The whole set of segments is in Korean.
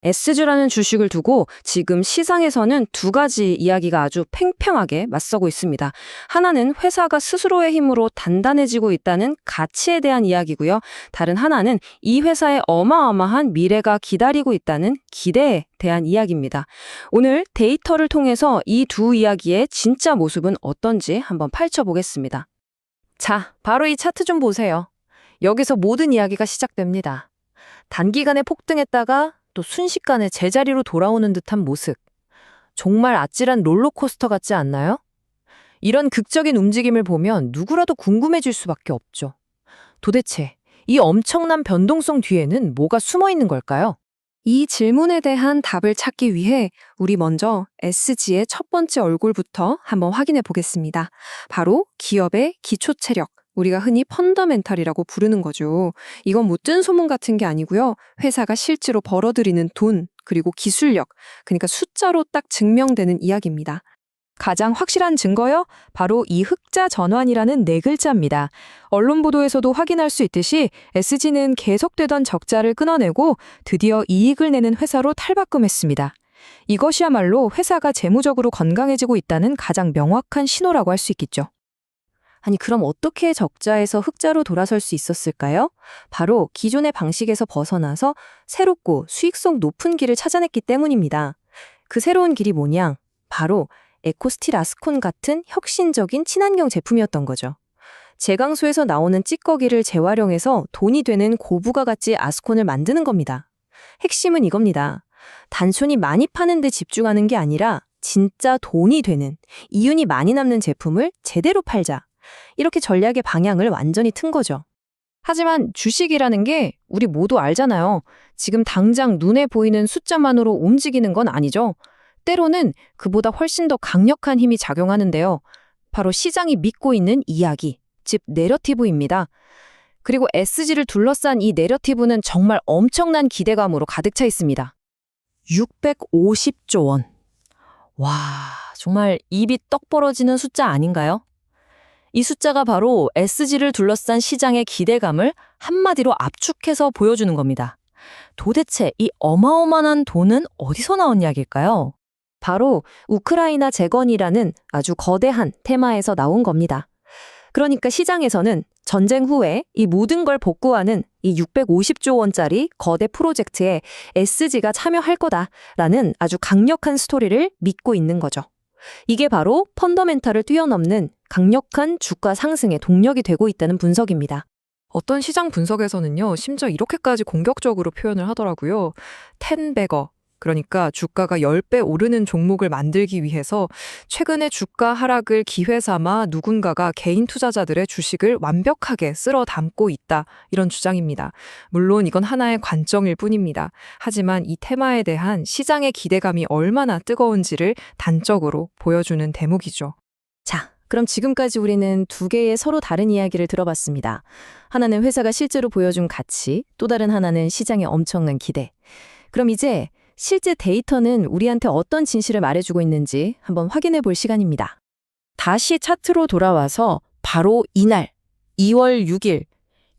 SG라는 주식을 두고 지금 시장에서는 두 가지 이야기가 아주 팽팽하게 맞서고 있습니다. 하나는 회사가 스스로의 힘으로 단단해지고 있다는 가치에 대한 이야기고요. 다른 하나는 이 회사의 어마어마한 미래가 기다리고 있다는 기대에 대한 이야기입니다. 오늘 데이터를 통해서 이 두 이야기의 진짜 모습은 어떤지 한번 파헤쳐보겠습니다. 자, 바로 이 차트 좀 보세요. 여기서 모든 이야기가 시작됩니다. 단기간에 폭등했다가 또 순식간에 제자리로 돌아오는 듯한 모습. 정말 아찔한 롤러코스터 같지 않나요? 이런 극적인 움직임을 보면 누구라도 궁금해질 수밖에 없죠. 도대체 이 엄청난 변동성 뒤에는 뭐가 숨어 있는 걸까요? 이 질문에 대한 답을 찾기 위해 우리 먼저 SG의 첫 번째 얼굴부터 한번 확인해 보겠습니다. 바로 기업의 기초 체력. 우리가 흔히 펀더멘탈이라고 부르는 거죠. 이건 뭐 뜬 소문 같은 게 아니고요. 회사가 실제로 벌어들이는 돈, 그리고 기술력, 그러니까 숫자로 딱 증명되는 이야기입니다. 가장 확실한 증거요? 바로 이 흑자 전환이라는 네 글자입니다. 언론 보도에서도 확인할 수 있듯이 SG는 계속되던 적자를 끊어내고 드디어 이익을 내는 회사로 탈바꿈했습니다. 이것이야말로 회사가 재무적으로 건강해지고 있다는 가장 명확한 신호라고 할 수 있겠죠. 아니, 그럼 어떻게 적자에서 흑자로 돌아설 수 있었을까요? 바로 기존의 방식에서 벗어나서 새롭고 수익성 높은 길을 찾아냈기 때문입니다. 그 새로운 길이 뭐냐? 바로 에코스틸 아스콘 같은 혁신적인 친환경 제품이었던 거죠. 제강소에서 나오는 찌꺼기를 재활용해서 돈이 되는 고부가가치 아스콘을 만드는 겁니다. 핵심은 이겁니다. 단순히 많이 파는 데 집중하는 게 아니라 진짜 돈이 되는, 이윤이 많이 남는 제품을 제대로 팔자. 이렇게 전략의 방향을 완전히 튼 거죠. 하지만 주식이라는 게 우리 모두 알잖아요. 지금 당장 눈에 보이는 숫자만으로 움직이는 건 아니죠. 때로는 그보다 훨씬 더 강력한 힘이 작용하는데요. 바로 시장이 믿고 있는 이야기, 즉 내러티브입니다. 그리고 SG를 둘러싼 이 내러티브는 정말 엄청난 기대감으로 가득 차 있습니다. 650조 원. 와, 정말 입이 떡 벌어지는 숫자 아닌가요? 이 숫자가 바로 SG를 둘러싼 시장의 기대감을 한마디로 압축해서 보여주는 겁니다. 도대체 이 어마어마한 돈은 어디서 나온 이야기일까요? 바로 우크라이나 재건이라는 아주 거대한 테마에서 나온 겁니다. 그러니까 시장에서는 전쟁 후에 이 모든 걸 복구하는 이 650조 원짜리 거대 프로젝트에 SG가 참여할 거다라는 아주 강력한 스토리를 믿고 있는 거죠. 이게 바로 펀더멘탈을 뛰어넘는 강력한 주가 상승의 동력이 되고 있다는 분석입니다. 어떤 시장 분석에서는요, 심지어 이렇게까지 공격적으로 표현을 하더라고요. 10배거, 그러니까 주가가 10배 오르는 종목을 만들기 위해서 최근의 주가 하락을 기회 삼아 누군가가 개인 투자자들의 주식을 완벽하게 쓸어 담고 있다, 이런 주장입니다. 물론 이건 하나의 관점일 뿐입니다. 하지만 이 테마에 대한 시장의 기대감이 얼마나 뜨거운지를 단적으로 보여주는 대목이죠. 자, 그럼 지금까지 우리는 두 개의 서로 다른 이야기를 들어봤습니다. 하나는 회사가 실제로 보여준 가치, 또 다른 하나는 시장의 엄청난 기대. 그럼 이제 실제 데이터는 우리한테 어떤 진실을 말해주고 있는지 한번 확인해 볼 시간입니다. 다시 차트로 돌아와서 바로 이날, 2월 6일,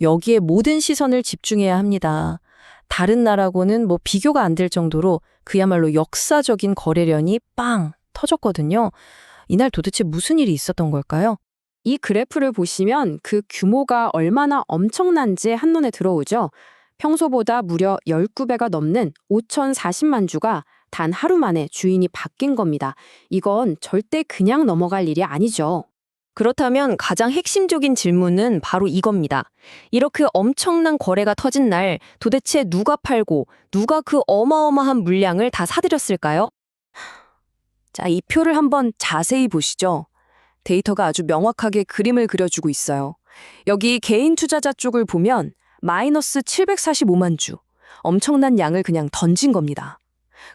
여기에 모든 시선을 집중해야 합니다. 다른 날하고는 뭐 비교가 안 될 정도로 그야말로 역사적인 거래량이 빵 터졌거든요. 이날 도대체 무슨 일이 있었던 걸까요? 이 그래프를 보시면 그 규모가 얼마나 엄청난지 한눈에 들어오죠. 평소보다 무려 19배가 넘는 5,040만 주가 단 하루 만에 주인이 바뀐 겁니다. 이건 절대 그냥 넘어갈 일이 아니죠. 그렇다면 가장 핵심적인 질문은 바로 이겁니다. 이렇게 엄청난 거래가 터진 날 도대체 누가 팔고 누가 그 어마어마한 물량을 다 사들였을까요? 자, 이 표를 한번 자세히 보시죠. 데이터가 아주 명확하게 그림을 그려주고 있어요. 여기 개인 투자자 쪽을 보면 마이너스 745만 주, 엄청난 양을 그냥 던진 겁니다.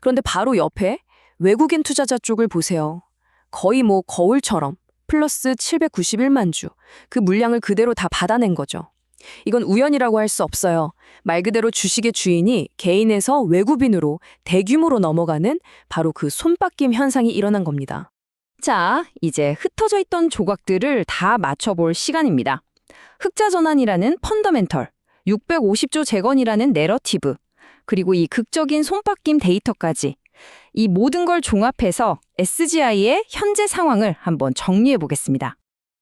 그런데 바로 옆에 외국인 투자자 쪽을 보세요. 거의 뭐 거울처럼 플러스 791만 주, 그 물량을 그대로 다 받아낸 거죠. 이건 우연이라고 할 수 없어요. 말 그대로 주식의 주인이 개인에서 외국인으로 대규모로 넘어가는 바로 그 손바뀜 현상이 일어난 겁니다. 자, 이제 흩어져 있던 조각들을 다 맞춰볼 시간입니다. 흑자 전환이라는 펀더멘털, 650조 재건이라는 내러티브, 그리고 이 극적인 손바뀜 데이터까지. 이 모든 걸 종합해서 SGI의 현재 상황을 한번 정리해 보겠습니다.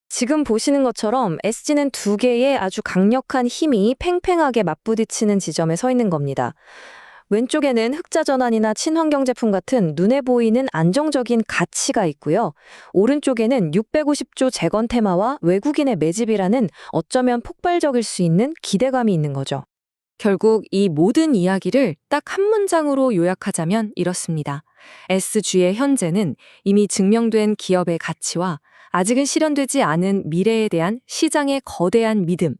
지금 보시는 것처럼 SG는 두 개의 아주 강력한 힘이 팽팽하게 맞부딪히는 지점에 서 있는 겁니다. 왼쪽에는 흑자 전환이나 친환경 제품 같은 눈에 보이는 안정적인 가치가 있고요. 오른쪽에는 650조 재건 테마와 외국인의 매집이라는 어쩌면 폭발적일 수 있는 기대감이 있는 거죠. 결국 이 모든 이야기를 딱 한 문장으로 요약하자면 이렇습니다. SG의 현재는 이미 증명된 기업의 가치와 아직은 실현되지 않은 미래에 대한 시장의 거대한 믿음,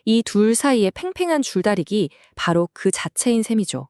이 둘 사이의 팽팽한 줄다리기 바로 그 자체인 셈이죠.